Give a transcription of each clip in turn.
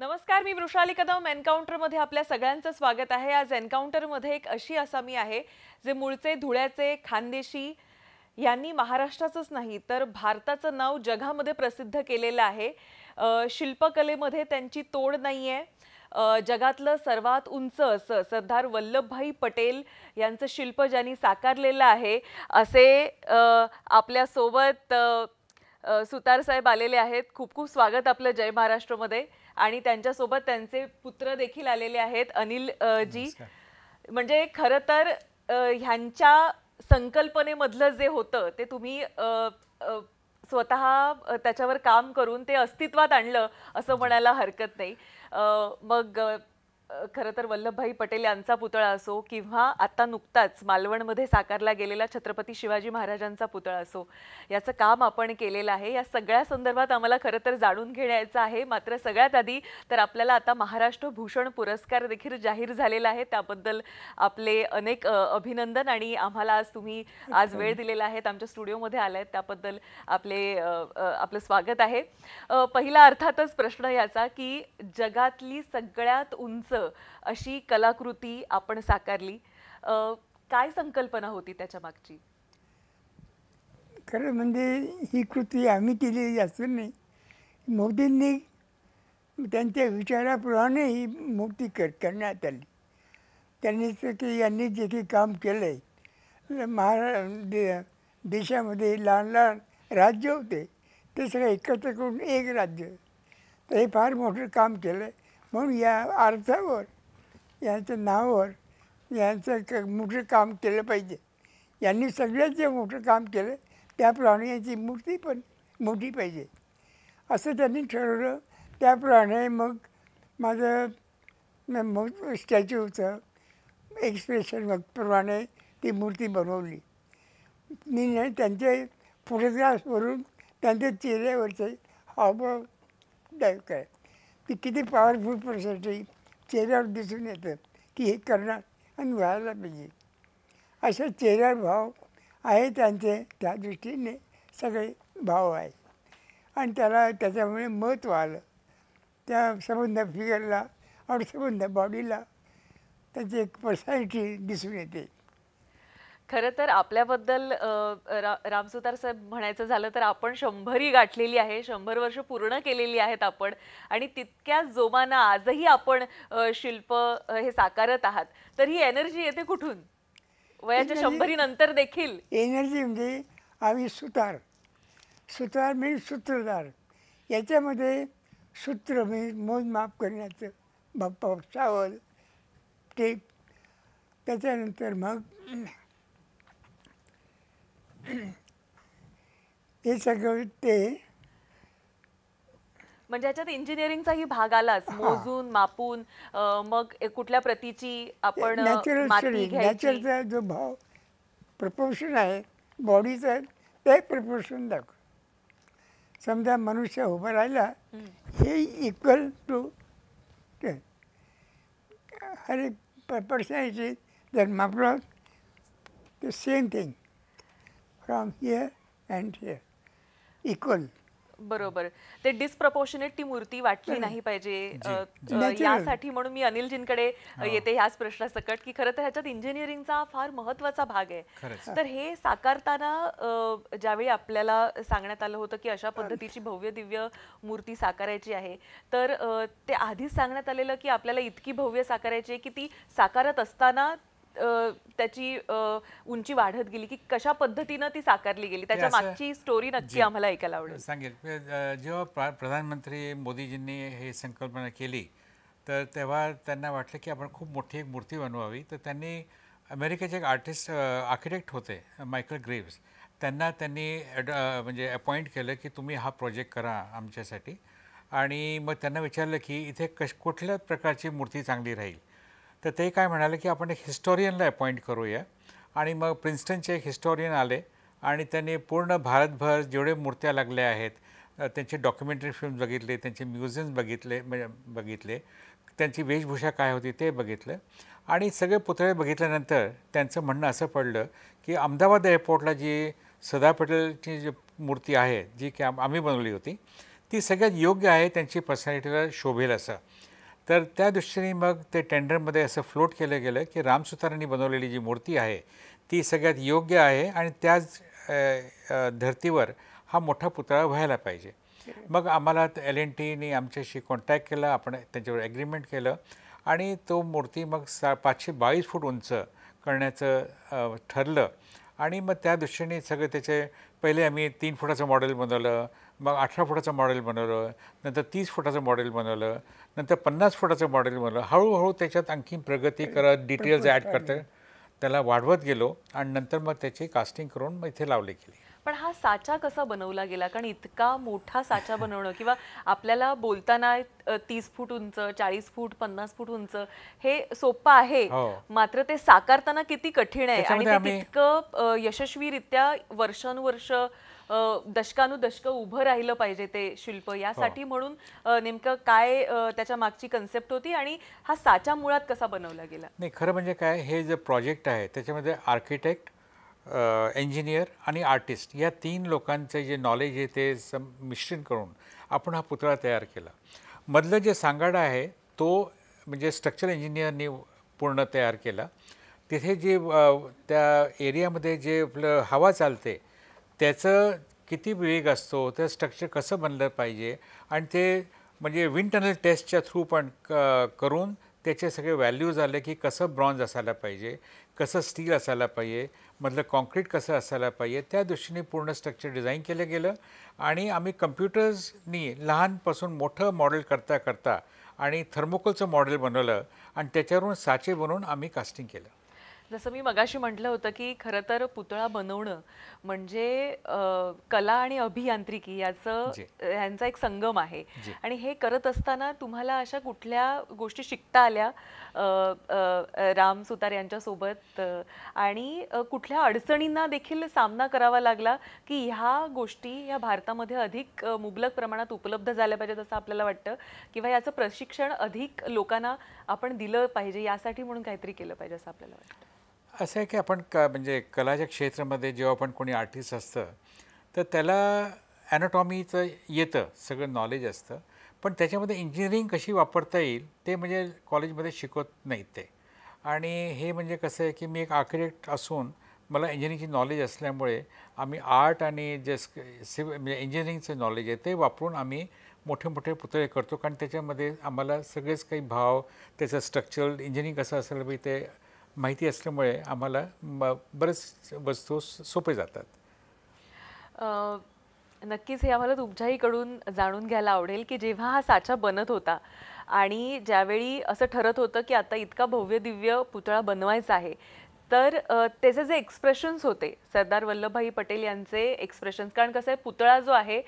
नमस्कार, मी वृषाली कदम. एन्काउंटरमध्ये आपल्या सगळ्यांचं स्वागत आहे. आज एन्काउंटरमध्ये एक अशी आसामी आहे जे मूळचे धुळ्याचे खानदेशी यांनी महाराष्ट्राचंच नाही तर भारताचं नाव जगामध्ये प्रसिद्ध केलेलं आहे. शिल्पकलेमध्ये त्यांची तोड नाहीये. जगातलं सर्वात उंच असं सरदार वल्लभभाई पटेल यांचं शिल्प ज्यांनी साकारलेलं आहे असे आपल्यासोबत सुतार साहेब आलेले आहेत. खूप खूप स्वागत आपलं जय महाराष्ट्रमध्ये. आणि त्यांच्यासोबत त्यांचे पुत्र देखील आलेले आहेत, अनिल जी. म्हणजे खरं तर ह्यांच्या संकल्पनेमधलं जे होतं ते तुम्ही स्वतः त्याच्यावर काम करून ते अस्तित्वात आणलं असं म्हणायला हरकत नाही. मग खरं तर वल्लभभाई पटेल यांचा पुतळा असो किंवा आता नुकताच मालवणमध्ये साकारला गेलेला छत्रपती शिवाजी महाराजांचा पुतळा असो, याचं काम आपण केलेलं आहे. या सगळ्या संदर्भात आम्हाला खरं तर जाणून घेण्याचं आहे. मात्र सगळ्यात आधी तर आपल्याला आता महाराष्ट्र भूषण पुरस्कार देखील जाहीर झालेला आहे. त्याबद्दल आपले अनेक अभिनंदन आणि आम्हाला आज तुम्ही आज वेळ दिलेला आहे, आमच्या स्टुडिओमध्ये आलात, त्याबद्दल आपलं स्वागत आहे. पहिला अर्थातच प्रश्न याचा की जगातली सगळ्यात उंच अशी कलाकृती आपण साकारली, काय संकल्पना होती त्याच्या मागची? खरं म्हणजे ही कृती आम्ही केलेली असं नाही, मोदींनी त्यांच्या विचाराप्रमाणे ही मूर्ती करण्यात आली. त्यांनी की यांनी जे काही काम केलं आहे, देशामध्ये लहान लहान राज्य होते ते सगळे एकत्र करून एक राज्य, तर हे फार मोठं काम केलं. म्हणून या अर्थावर, यांच्या नावावर यांचं मोठं काम केलं पाहिजे. यांनी सगळ्यात जे मोठं काम केलं त्याप्रमाणे यांची मूर्ती पण मोठी पाहिजे असं त्यांनी ठरवलं. त्याप्रमाणे मग माझं स्टॅच्यूचं एक्सप्रेशन प्रमाणे ती मूर्ती बनवली. मी त्यांचे फोटोग्राफ्सवरून त्यांच्या चेहऱ्यावरचे हावभाव काय ती किती पॉवरफुल पर्सेंटेज चेहऱ्यावर दिसून येतं की हे करणार आणि व्हायला पाहिजे. अशा चेहऱ्यावर भाव आहे त्यांचे, त्या दृष्टीने सगळे भाव आहे आणि त्याच्यामुळे महत्त्व आलं त्या संबंध फिगरला आणि संबंध बॉडीला. त्याची एक पर्सनॅलिटी दिसून येते. खरं तर आपल्याबद्दल रामसुतार साहेब म्हणायचं झालं तर आपण 100 गाठलेली आहे, 100 वर्ष पूर्ण केलेली आहेत आपण, आणि तितक्याच जोमानं आजही आपण शिल्प हे साकारत आहात. तर ही एनर्जी येते कुठून वयाच्या 100 नंतर देखील? एनर्जी म्हणजे आम्ही सुतार म्हणजे सूत्रधार. याच्यामध्ये सूत्र म्हणजे मोजमाप करण्याचं, बाप्पा सावल टेप, त्याच्यानंतर मग हे सगळं ते म्हणजे ह्याच्यात इंजिनिअरिंगचाही भाग आलाच, मोजून मापून मग कुठल्या प्रतीची आपण माती घ्यायची. नॅचरचा जो भाव प्रपोर्शन आहे बॉडीचा, ते प्रपोर्शन दाखव. समजा मनुष्य उभा राहिला, हे इक्वल टू हर एक पर्सनॅलिटी जर मापलं the same thing from here and here equal. बरोबर. ते डिस्प्रपोर्शनेट ती मूर्ती वाटली नाही पाहिजे. यासाठी म्हणून मी अनिलजींकडे येते ह्याच प्रश्नासकट की खरं तर ह्याच्यात इंजिनिअरिंगचा फार महत्त्वाचा भाग आहे. तर हे साकारताना ज्यावेळी आपल्याला सांगण्यात आलं होतं की अशा पद्धतीची भव्य दिव्य मूर्ती साकारायची आहे, तर ते आधीच सांगण्यात आलेलं की आपल्याला इतकी भव्य साकारायची आहे की ती साकारत असताना त्याची उंची वाढत गेली, की कशा पद्धतीने ती साकारली गेली, त्याच्या मागची स्टोरी नक्की आम्हाला ऐकायला आवडेल. सांगेल. जेव्हा प्रधानमंत्री मोदीजींनी हे संकल्पना केली तर तेव्हा त्यांना वाटलं की आपण खूप मोठी एक मूर्ती बनवावी. तर त्यांनी अमेरिकेचे एक आर्किटेक्ट होते मायकल ग्रेव्स, त्यांनी म्हणजे अपॉइंट केलं की तुम्ही हा प्रोजेक्ट करा आमच्यासाठी. आणि मग त्यांना विचारलं की इथे कुठल्या प्रकारची मूर्ती चांगली राहील. तर ते काय म्हणाले की आपण एक हिस्टोरियनला अपॉइंट करूया. आणि मग प्रिन्स्टनचे एक हिस्टोरियन आले आणि त्यांनी पूर्ण भारतभर जेवढे मूर्त्या लागल्या आहेत त्यांचे डॉक्युमेंटरी फिल्म्स बघितले, त्यांचे म्युझियम्स बघितले, त्यांची वेशभूषा काय होती ते बघितलं. आणि सगळे पुतळे बघितल्यानंतर त्यांचं म्हणणं असं पडलं की अहमदाबाद एअरपोर्टला जी सरदार पटेलची जी मूर्ती आहे, जी की आम्ही बनवली होती, ती सगळ्यात योग्य आहे, त्यांची पर्सनॅलिटीला शोभेल असं. तर त्या दृष्टीने मग ते टेंडरमध्ये असं फ्लोट केलं गेलं की राम सुतारांनी बनवलेली जी मूर्ती आहे ती सगळ्यात योग्य आहे आणि त्याच धर्तीवर हा मोठा पुतळा व्हायला पाहिजे. मग आम्हाला L&Tनी आमच्याशी कॉन्टॅक्ट केला, आपण त्यांच्यावर ॲग्रीमेंट केलं आणि तो मूर्ती मग 522 फूट उंच करण्याचं ठरलं. आणि मग त्या दृष्टीने सगळे त्याचे पहिले आम्ही 3 फुटाचं मॉडेल बनवलं, मग 18 फुटाचं मॉडेल बनवलं, नंतर 30 फुटाचं मॉडेल बनवलं, नंतर 50 फुटाचं मॉडेल बनवलं. हळूहळू त्याच्यात आणखी प्रगती करत डिटेल्स ॲड करत त्याला वाढवत गेलो आणि नंतर मग त्याची कास्टिंग करून मग इथे लावली गेली. पण हा साचा कसा बनवला गेला? कारण इतका मोठा साचा बनवणं किंवा आपल्याला बोलताना 30 फूट उंच, 40 फूट, 50 फूट उंच हे सोपं आहे, हो. मात्र ते साकारताना किती कठीण आहे आणि त्याच्यामध्ये ते आम्ही तितकं यशस्वीरित्या वर्षानुवर्ष दशकानुदशक उभं राहिलं पाहिजे ते शिल्प, यासाठी म्हणून नेमकं काय त्याच्या मागची कन्सेप्ट होती आणि हा साचा मुळात कसा बनवला गेला? नाही, खरं म्हणजे काय, हे जे प्रोजेक्ट आहे त्याच्यामध्ये आर्किटेक्ट, इंजिनियर आणि आर्टिस्ट या 3 लोकांचं जे नॉलेज आहे ते मिश्रण करून आपण हा पुतळा तयार केला. मधलं जे सांगाडा आहे तो म्हणजे स्ट्रक्चरल इंजिनियरनी पूर्ण तयार केला. तिथे जे त्या एरियामध्ये जे आपलं हवा चालते त्याचं किती वेग असतो, ते स्ट्रक्चर कसं बनलं पाहिजे आणि ते म्हणजे विंड टनल टेस्टच्या थ्रू पण करून त्याचे सगळे व्हॅल्यूज आले की कसं ब्रॉन्झ असायला पाहिजे, कसं स्टील असायला पाहिजे, मधलं कॉन्क्रीट कसं असायला पाहिजे, त्या दृष्टीने पूर्ण स्ट्रक्चर डिझाईन केलं गेलं. आणि आम्ही कम्प्युटर्सनी लहानपासून मोठं मॉडेल करता करता आणि थर्मोकोलचं मॉडेल बनवलं आणि त्याच्यावरून साचे बनवून आम्ही कास्टिंग केलं. जसं मी मगाशी म्हटलं होतं की खरं तर पुतळा बनवणं म्हणजे कला आणि अभियांत्रिकी यांचा एक संगम आहे आणि हे करत असताना तुम्हाला अशा कुठल्या गोष्टी शिकता आल्या राम सुतार यांच्यासोबत आणि कुठल्या अडचणींना देखील सामना करावा लागला की ह्या गोष्टी ह्या भारतामध्ये अधिक मुबलक प्रमाणात उपलब्ध झाल्या पाहिजेत असं आपल्याला वाटतं किंवा याचं प्रशिक्षण अधिक लोकांना आपण दिलं पाहिजे यासाठी म्हणून काहीतरी केलं पाहिजे असं आपल्याला वाटतं? असं आहे की आपण म्हणजे कलाच्या क्षेत्रामध्ये जेव्हा पण कोणी आर्टिस्ट असतं तर त्याला ॲनाटॉमीचं येतं सगळं नॉलेज असतं, पण त्याच्यामध्ये इंजिनिअरिंग कशी वापरता येईल ते म्हणजे कॉलेजमध्ये शिकवत नाहीत ते. आणि हे म्हणजे कसं आहे की मी एक आर्किटेक्ट असून मला इंजिनिअरिंगची नॉलेज असल्यामुळे आम्ही आर्ट आणि जे म्हणजे इंजिनिअरिंगचं नॉलेज आहे ते वापरून आम्ही मोठे मोठे पुतळे करतो, कारण त्याच्यामध्ये आम्हाला सगळेच काही भाव, त्याचं स्ट्रक्चरल इंजिनिअरिंग कसं असेल पाहिजे ते माहिती असल्यामुळे आम्हाला बरेच वस्तू सोपे जातात. नक्कीच हे आम्हाला तुमच्याहीकडून जाणून घ्यायला आवडेल की जेव्हा हा साचा बनत होता आणि ज्यावेळी असं ठरत होतं की आता इतका भव्य दिव्य पुतळा बनवायचा आहे, तर त्याचे जे एक्सप्रेशन्स होते सरदार वल्लभभाई पटेल यांचे एक्सप्रेशन्स, कारण कसं आहे पुतळा जो आहे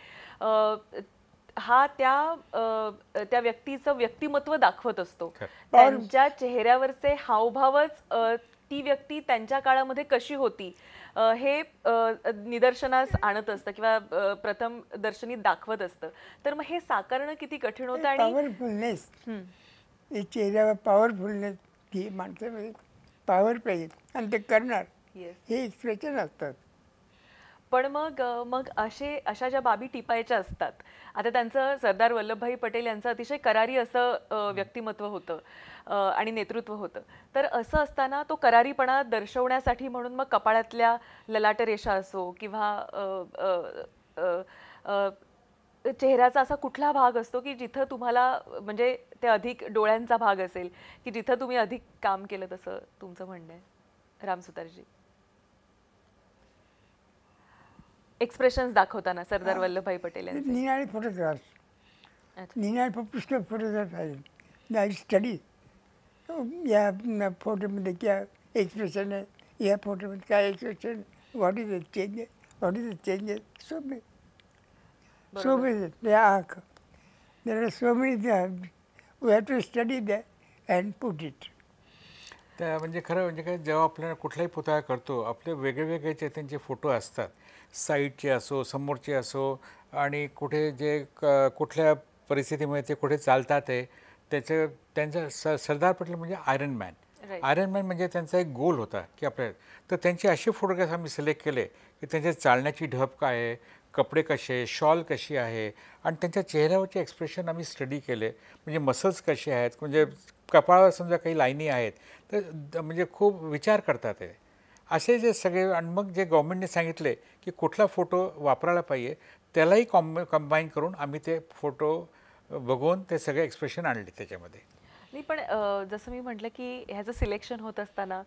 हा त्या व्यक्तीचं व्यक्तिमत्व दाखवत असतो, त्यांच्या चेहऱ्यावरचे हावभावच ती व्यक्ती त्यांच्या काळामध्ये कशी होती हे निदर्शनास आणत असतं किंवा प्रथम दर्शनी दाखवत असतं. तर मग हे साकारणं किती कठीण होतं आणि पॉवरफुलनेस, चेहऱ्यावर पॉवरफुलनेस, ही माणसामध्ये पॉवर पाहिजे आणि ते करणार हे एक्सप्रेशन असतात. पण मग अशा ज्या बाबी टिपायच्या असतात, आता त्यांचं सरदार वल्लभभाई पटेल यांचं अतिशय करारी असं व्यक्तिमत्व होतं आणि नेतृत्व होतं. तर असं असताना तो करारीपणा दर्शवण्यासाठी म्हणून मग कपाळातल्या ललाट रेषा असो किंवा चेहऱ्याचा असा कुठला भाग असतो की जिथं तुम्हाला म्हणजे ते अधिक डोळ्यांचा भाग असेल की जिथं तुम्ही अधिक काम केलं, तसं तुमचं म्हणणं आहे रामसुतारजी? एक्सप्रेशन्स दाखवताना सरदार वल्लभभाई पटेल यांचे निनाळे फोटोग्राफ्स, निनाळे पुष्कळ फोटोग्राफ्स आहेत. आय स्टडी या फोटोमध्ये क्या एक्सप्रेशन आहे, या फोटोमध्ये काय expression, what is the changes, what is the changes, so many they are there are so many we have to study that and put it. त्या म्हणजे खरं म्हणजे काय, जेव्हा आपल्याला कुठलाही पुतळा करतो आपले वेगळे त्यांचे फोटो असतात, साईडचे असो, समोरचे असो, आणि कुठे जे कुठल्या परिस्थितीमुळे ते कुठे चालतात आहे त्यांचं सरदार पटेल म्हणजे आयरन मॅन. आयरन मॅन म्हणजे त्यांचा एक गोल होता की आपल्याला, तर त्यांचे असे फोटोग्राफ्स आम्ही सिलेक्ट केले की त्यांच्या चालण्याची ढब काय आहे, कपडे कसे, शॉल कशी आहे आणि त्यांच्या चेहऱ्यावरचे एक्सप्रेशन आम्ही स्टडी केले. म्हणजे मसल्स कसे आहेत, म्हणजे कपाळावर समजा काही लाईनी आहेत तर म्हणजे खूप विचार करतात ते. असे जे सगळे आणि मग जे गव्हर्नमेंटने सांगितले की कुठला फोटो वापरायला पाहिजे त्यालाही कंबाईन करून आम्ही ते फोटो बघून ते सगळे एक्सप्रेशन आणले त्याच्यामध्ये. नाही पण जसं मी म्हटलं की ह्याचं सिलेक्शन होत असताना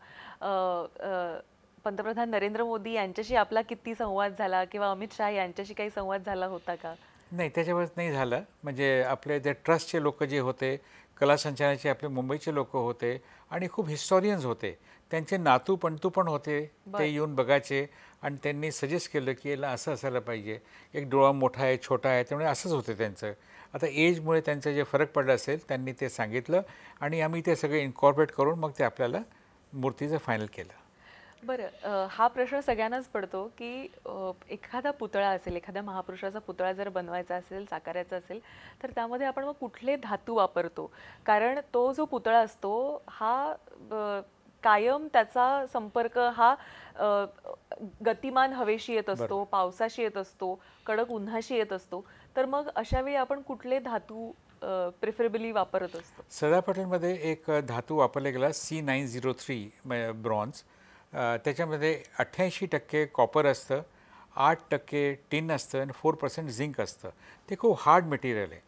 पंतप्रधान नरेंद्र मोदी यांच्याशी आपला किती संवाद झाला किंवा अमित शहा यांच्याशी काही संवाद झाला होता का? नाही, त्याच्यावर नाही झालं. म्हणजे आपले ते ट्रस्टचे लोक जे होते, कला संचालनाचे आपले मुंबईचे लोक होते आणि खूप हिस्टॉरियन्स होते. त्यांचे नातू पणतू पण होते, ते येऊन बघायचे आणि त्यांनी सजेस्ट केलं की याला असं असायला पाहिजे. एक डोळा मोठा आहे, छोटा आहे, त्यामुळे असंच होतं त्यांचं. आता एजमुळे त्यांचं जे फरक पडला असेल त्यांनी ते सांगितलं आणि आम्ही ते सगळे इन्कॉर्पोरेट करून मग ते आपल्याला मूर्तीचं फायनल केलं. बरं हा प्रश्न सगळ्यांनाच पडतो की एखादा पुतळा असेल, एखाद्या महापुरुषाचा पुतळा जर बनवायचा असेल, साकारायचा असेल तर त्यामध्ये आपण मग कुठले धातू वापरतो? कारण तो जो पुतळा असतो हा कायम त्याचा संपर्क हा गतिमान हवेशी येत असतो, पावसाशी येत असतो, कडक उन्हाशी येत असतो. तर मग अशा वेळी आपण कुठले धातू प्रिफरेबली वापरत असतो? सरदार पटेलमध्ये एक धातू वापरला गेला C903 ब्रॉन्झ. त्याच्यामध्ये 88% कॉपर असतं, 8% टिन असतं आणि 4% झिंक असतं. ते खूप हार्ड मटेरियल आहे.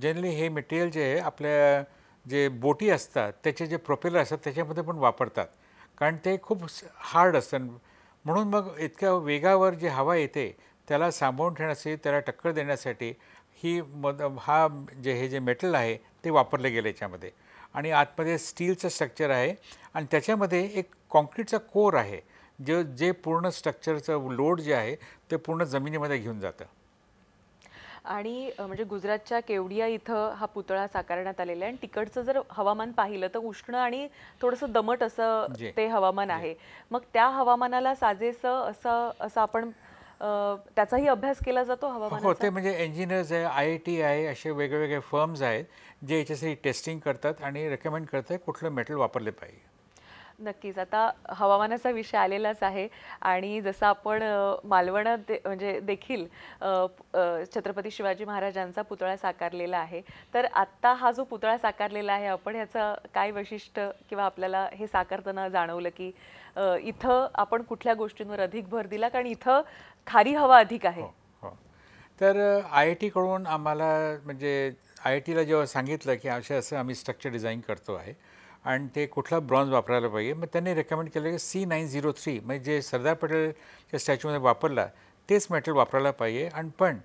जनरली हे मटेरियल जे आहे आपल्या जे बोटी असतात त्याचे जे प्रोपेलर असतात त्याच्यामध्ये पण वापरतात, कारण ते खूप हार्ड असतं. म्हणून मग इतक्या वेगावर जे हवा येते त्याला सांभाळून ठेवण्यासाठी, त्याला टक्कर देण्यासाठी हा हे जे मेटल आहे ते वापरले गेले याच्यामध्ये. आणि आतमध्ये स्टीलचं स्ट्रक्चर आहे आणि त्याच्यामध्ये एक कॉन्क्रीटचा कोर आहे जे पूर्ण स्ट्रक्चरचं लोड जे आहे ते पूर्ण जमिनीमध्ये घेऊन जातं. आणि म्हणजे गुजरातच्या केवडिया इथं हा पुतळा साकारण्यात आलेला आहे आणि तिकडचं जर हवामान पाहिलं तर उष्ण आणि थोडंसं दमट असं ते हवामान आहे. मग त्या हवामानाला साजेसं असं आपण त्याचाही अभ्यास केला जातो हवामानाचा? हो, ते म्हणजे इंजिनियर्स आहे, IIT आहे, असे वेगवेगळे फर्म्स आहेत जे याच्यासाठी टेस्टिंग करतात आणि रेकमेंड करतात कुठलं मेटल वापरले पाहिजे. नक्कीच. आता हवामानाचा विषय आलेलाच आहे आणि जसं आपण मालवणात म्हणजे देखील छत्रपती शिवाजी महाराजांचा पुतळा साकारलेला आहे. तर आत्ता हा जो पुतळा साकारलेला आहे आपण ह्याचं काय वैशिष्ट्य किंवा आपल्याला हे साकारताना जाणवलं की इथं आपण कुठल्या गोष्टींवर अधिक भर दिला? कारण इथं खारी हवा अधिक आहे. हो. तर IIT कडून आम्हाला म्हणजे IITला जेव्हा सांगितलं की असं आम्ही स्ट्रक्चर डिझाईन करतो आहे आणि ते कुठला ब्रॉन्झ वापरायला पाहिजे, मग त्यांनी रेकमेंड केलं की C903 म्हणजे जे सरदार पटेलच्या स्टॅच्यूमध्ये वापरला तेच मेटल वापरायला पाहिजे. आणि पण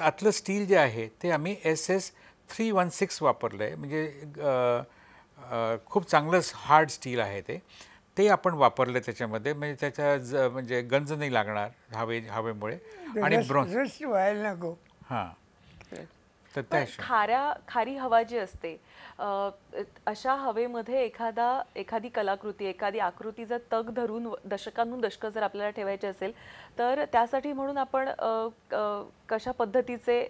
आतलं स्टील जे आहे ते आम्ही SS316 वापरलं आहे. म्हणजे खूप चांगलं हार्ड स्टील आहे ते आपण वापरलं त्याच्यामध्ये. म्हणजे त्याच्या म्हणजे गंज नाही लागणार हवेमुळे आणि ब्रॉन्झ व्हायला नको. हां, तर पण खारी हवा जी असते अशा हवेमध्ये एखादी कलाकृती, एखादी आकृती जर तग धरून दशकांहून दशकं जर आपल्याला ठेवायची असेल तर त्यासाठी म्हणून आपण कशा पद्धतीचे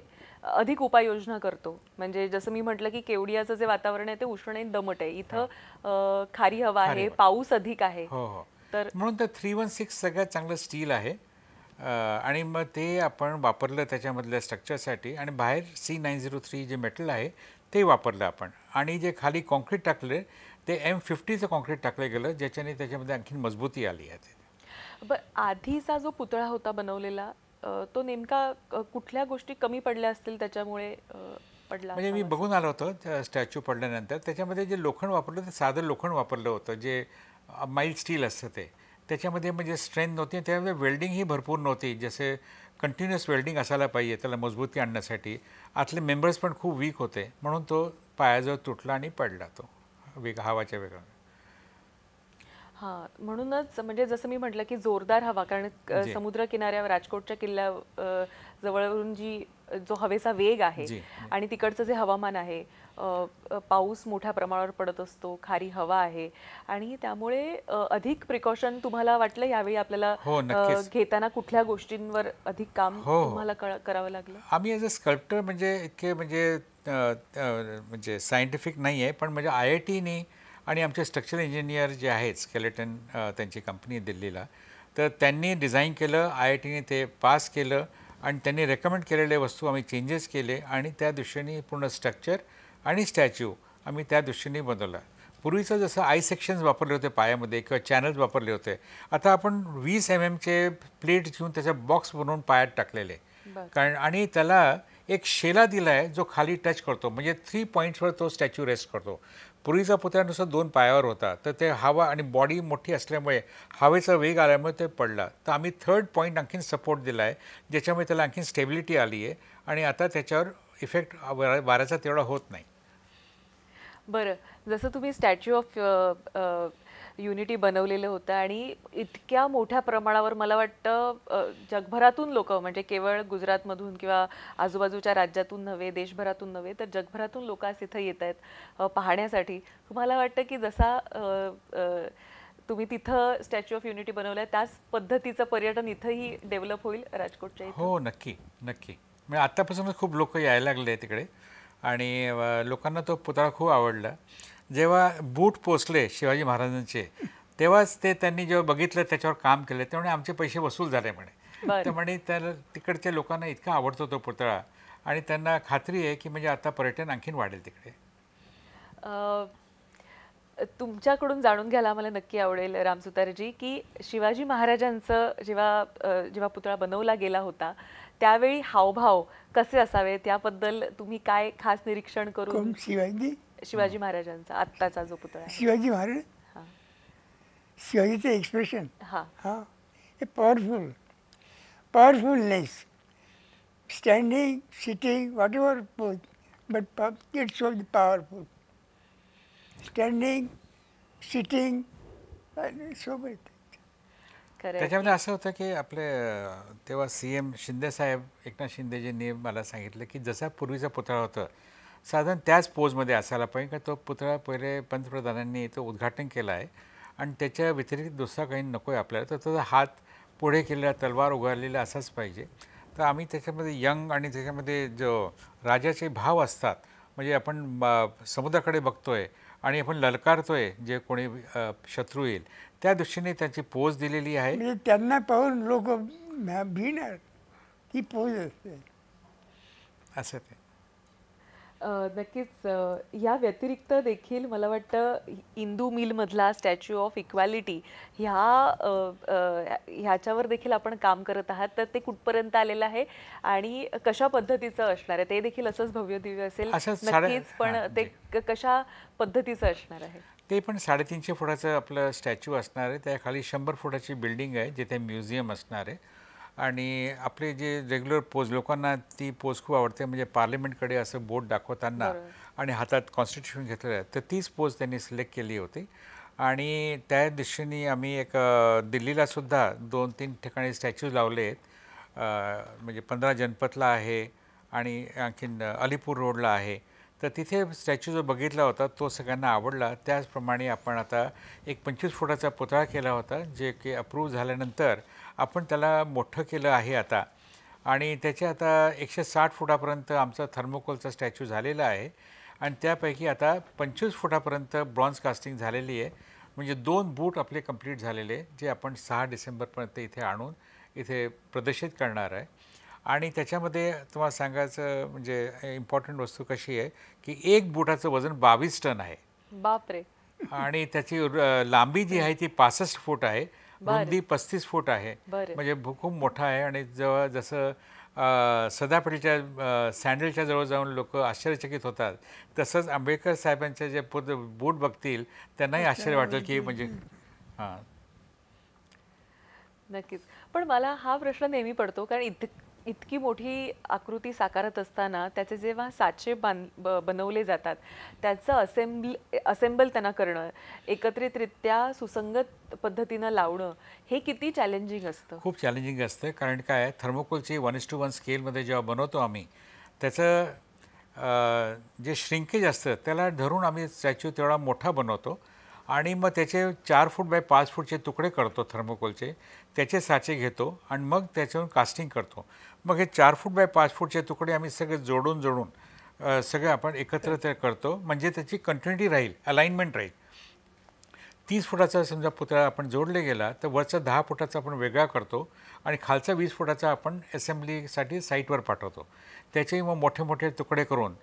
अधिक उपाययोजना करतो? म्हणजे जसं मी म्हटलं की केवडियाचं जे वातावरण आहे ते उष्ण आणि दमट आहे, इथं खारी हवा आहे, पाऊस अधिक आहे. हो. तर म्हणून तर 316 सगळ्यात चांगलं स्टील आहे आणि मग ते आपण वापरलं त्याच्यामधल्या स्ट्रक्चरसाठी. आणि बाहेर C903 जे मेटल आहे ते वापरलं आपण. आणि जे खाली कॉन्क्रीट टाकले ते M50चं कॉन्क्रीट टाकलं गेलं ज्याच्याने त्याच्यामध्ये आणखी मजबूती आली आहे. बरं, आधीचा जो पुतळा होता बनवलेला तो नेमका कुठल्या गोष्टी कमी पडल्या असतील त्याच्यामुळे पडला? म्हणजे मी बघून आलो होतो त्या स्टॅच्यू पडल्यानंतर. त्याच्यामध्ये जे लोखंड वापरलं ते साधं लोखंड वापरलं होतं जे माइल्ड स्टील असतं ते. त्याच्यामध्ये म्हणजे स्ट्रेंथ नव्हती, त्यामध्ये वेल्डिंगही भरपूर नव्हती. जसे कंटिन्युअस वेल्डिंग असायला पाहिजे त्याला मजबूती आणण्यासाठी. आतले मेंबर्स पण खूप वीक होते म्हणून तो पायाजवळ तुटला आणि पडला तो हवाच्या वेगाने. हां, म्हणूनच म्हणजे जसं मी म्हटलं की जोरदार हवा, कारण समुद्र किनाऱ्यावर राजकोटच्या किल्ल्या जवळून जो हवेचा वेग आहे आणि तिकडचं जे हवामान आहे, पाऊस मोठ्या प्रमाणावर पडत असतो, खारी हवा आहे आणि त्यामुळे अधिक प्रिकॉशन तुम्हाला वाटलं यावेळी आपल्याला घेताना कुठल्या गोष्टींवर अधिक काम तुम्हाला करावं लागलं? आम्ही ॲज अ स्कल्प्टर म्हणजे इतके म्हणजे सायंटिफिक नाही आहे, पण म्हणजे IITनी आणि आमचे स्ट्रक्चरल इंजिनियर जे आहेत स्केलेटन त्यांची कंपनी दिल्लीला, तर त्यांनी डिझाईन केलं, IITने ते पास केलं आणि त्यांनी रेकमेंड केलेले वस्तू आम्ही चेंजेस केले आणि त्या दृष्टीने पूर्ण स्ट्रक्चर आणि स्टॅच्यू आम्ही त्या दृष्टीने बनवला. पूर्वीचं जसं आय सेक्शन्स वापरले होते पायामध्ये किंवा चॅनल्स वापरले होते, आता आपण 20 mm प्लेट घेऊन त्याचा बॉक्स बनवून पायात टाकलेले. कारण आणि त्याला एक शेला दिला आहे जो खाली टच करतो, म्हणजे 3 पॉईंट्सवर तो स्टॅच्यू रेस्ट करतो. पूर्वीचा पुतळ्यानुसार 2 पायावर होता, तर ते हवा आणि बॉडी मोठी असल्यामुळे हवेचा वेग आल्यामुळे ते पडला. तर आम्ही 3rd पॉईंट आणखीन सपोर्ट दिला आहे, ज्याच्यामुळे त्याला आणखीन स्टेबिलिटी आली आहे आणि आता त्याच्यावर इफेक्ट वाऱ्याचा तेवढा होत नाही. बरं, जसं तुम्ही स्टॅच्यू ऑफ युनिटी बनवलेलं होतं आणि इतक्या मोठ्या प्रमाणावर मला वाटतं जगभरातून लोक, म्हणजे केवळ गुजरातमधून किंवा आजूबाजूच्या राज्यातून नव्हे, देशभरातून नव्हे, तर जगभरातून लोक आज इथं येत आहेत पाहण्यासाठी. तुम्हाला वाटतं की जसा तुम्ही तिथं स्टॅच्यू ऑफ युनिटी बनवलाय त्याच पद्धतीचं पर्यटन इथंही डेव्हलप होईल राजकोटच्या इथं? हो, नक्की नक्की. म्हणजे आत्तापासूनच खूप लोक यायला लागले तिकडे आणि लोकांना तो पुतळा खूप आवडला. जेव्हा बूट पोचले शिवाजी महाराजांचे, तेव्हाच त्यांनी जेव्हा बघितलं त्याच्यावर काम केलं, त्यामुळे आमचे पैसे वसूल झाले म्हणे. त्यामुळे त्याला तिकडच्या लोकांना इतका आवडतो तो पुतळा आणि त्यांना खात्री आहे की म्हणजे आता पर्यटन आणखीन वाढेल तिकडे. तुमच्याकडून जाणून घ्यायला मला नक्की आवडेल रामसुतारजी, की शिवाजी महाराजांचं जेव्हा पुतळा बनवला गेला होता त्यावेळी हावभाव कसे असावे, त्याबद्दल तुम्ही काय खास निरीक्षण करून? शिवाजी महाराजांचा आत्ताचा जो पुतळा आहे, शिवाजी महाराज, हां शिवाजीचं एक्सप्रेशन, हां हां, हे powerfulness, standing, sitting, whatever pose, but it shows powerful. Standing, sitting, सोबत. त्याच्यामध्ये असं होतं की आपले तेव्हा CM शिंदेसाहेब, एकनाथ शिंदेजींनी मला सांगितलं की जसा पूर्वीचा पुतळा होता साधारण त्याच पोजमध्ये असायला पाहिजे, का तो पुतळा पहिले पंतप्रधानांनी तो उद्घाटन केला आहे आणि त्याच्या व्यतिरिक्त दुसरा काही नको आहे आपल्याला, तर त्याचा हात पुढे केलेला, तलवार उगारलेला असाच पाहिजे. तर आम्ही त्याच्यामध्ये यंग आणि त्याच्यामध्ये जो राजाचे भाव असतात, म्हणजे आपण समुद्राकडे बघतोय आणि आपण ललकारतोय जे कोणी शत्रू येईल, त्या दृष्टीने त्याची पोज दिलेली आहे. म्हणजे त्यांना पाहून लोक भिणार, ही पोज असते असं ते. नक्कीच. या व्यतिरिक्त देखील मला वाटतं इंदू मिलमधला स्टॅच्यू ऑफ इक्वॅलिटी ह्याच्यावर देखील आपण काम करत आहात, तर ते कुठपर्यंत आलेलं आहे आणि कशा पद्धतीचं असणार आहे? ते देखील असंच भव्य दिव्य असेल नक्कीच, पण ते कशा पद्धतीचं असणार आहे? ते पण 350 फुटाचं आपलं स्टॅच्यू असणार आहे. त्याखाली 100 फुटाची बिल्डिंग आहे जिथे म्युझियम असणार आहे आणि आपले जे रेग्युलर पोज, लोकांना ती पोज खूप आवडते, म्हणजे पार्लिमेंटकडे असं बोट दाखवताना आणि हातात कॉन्स्टिट्यूशन घेतलेलं आहे, तर तीच पोज त्यांनी सिलेक्ट केली होती. आणि त्या दृष्टीने आम्ही एक दिल्लीलासुद्धा 2-3 ठिकाणी स्टॅच्यूज लावले आहेत. म्हणजे 15 जनपथला आहे आणि आणखीन अलीपूर रोडला आहे. तर तिथे स्टॅच्यू जो बघितला होता तो सगळ्यांना आवडला. त्याचप्रमाणे आपण आता एक 25 फुटाचा पुतळा केला होता, जे की अप्रूव्ह झाल्यानंतर आपण त्याला मोठं केलं आहे आता आणि त्याचे आता 160 फुटापर्यंत आमचा थर्मोकोलचा स्टॅच्यू झालेला आहे आणि त्यापैकी आता 25 फुटापर्यंत ब्रॉन्झ कास्टिंग झालेली आहे. म्हणजे 2 बूट आपले कंप्लीट झालेले, जे आपण 6 डिसेंबरपर्यंत इथे आणून इथे प्रदर्शित करणार आहे. आणि त्याच्यामध्ये तुम्हाला सांगायचं म्हणजे इम्पॉर्टंट वस्तू कशी आहे की 1 बुटाचं वजन 22 टन आहे. बापरे. आणि त्याची लांबी जी आहे ती 65 फूट आहे, रुंदी 35 फूट आहे, म्हणजे खूप मोठा आहे. आणि जेव्हा जसं सदाफडीच्या सँडलच्या जवळ जाऊन लोक आश्चर्यचकित होतात, तसंच आंबेडकर साहेबांचे जे बूट बघतील त्यांनाही आश्चर्य वाटेल की म्हणजे हां. नक्कीच. पण मला हा प्रश्न नेहमी पडतो, कारण इतकी मोठी आकृती साकारत असताना त्याचे जेव्हा साचे बनवले जातात, त्याचं असेंबल त्यांना करणं, एकत्रितरित्या सुसंगत पद्धतीनं लावणं, हे किती चॅलेंजिंग असतं? खूप चॅलेंजिंग असतं. कारण काय, थर्मोकोलची 1:1 स्केलमध्ये जेव्हा बनवतो आम्ही, त्याचं जे श्रिंकेज असतं त्याला धरून आम्ही स्टॅच्यू तेवढा मोठा बनवतो आणि मग त्याचे 4 फूट बाय 5 फूटचे तुकडे करतो थर्मोकोलचे, त्याचे साचे घेतो आणि मग त्याच्यावरून कास्टिंग करतो. मग हे 4 फूट बाय 5 फूटचे तुकडे आम्ही सगळे जोडून सगळे आपण एकत्र ते करतो, म्हणजे त्याची कंटिन्युटी राहील, अलाइनमेंट राहील. 30 फुटाचा समजा पुतळा आपण जोडले गेला तर वरचा 10 फुटाचा आपण वेगळा करतो आणि खालचा 20 फुटाचा आपण असेंब्लीसाठी साईटवर पाठवतो. त्याचेही मग मोठे मोठे तुकडे करून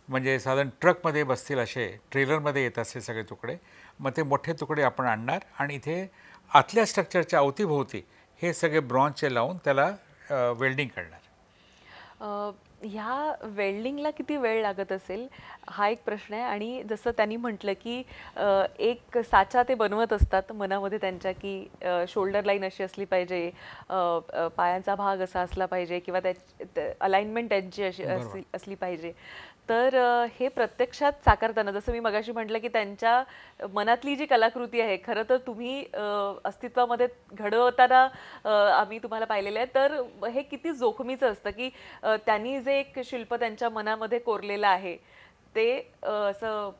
म्हणजे साधारण ट्रकमध्ये बसतील असे ट्रेलरमध्ये येत असे सगळे तुकडे, मग ते मोठे तुकडे आपण आणणार आणि इथे आतल्या स्ट्रक्चरच्या अवतीभोवती हे सगळे ब्रॉन्झचे लावून त्याला वेल्डिंग करणार. ह्या वेल्डिंगला किती वेळ लागत असेल हा एक प्रश्न आहे. आणि जसं त्यांनी म्हटलं की एक साचा ते बनवत असतात मनामध्ये त्यांच्या की शोल्डर लाईन अशी असली पाहिजे, पायांचा भाग असा असला पाहिजे किंवा त्या अलाइनमेंट त्यांची अशी असली पाहिजे. तर हे प्रत्यक्षात साकारताना जसं मी मगाशी म्हटलं की त्यांच्या मनातली जी कलाकृती आहे खरं तर तुम्ही अस्तित्वामध्ये घडवताना आम्ही तुम्हाला पाहिलेलं आहे. तर हे किती जोखमीचं असतं की त्यांनी जे एक शिल्प त्यांच्या मनामध्ये कोरलेलं आहे ते असं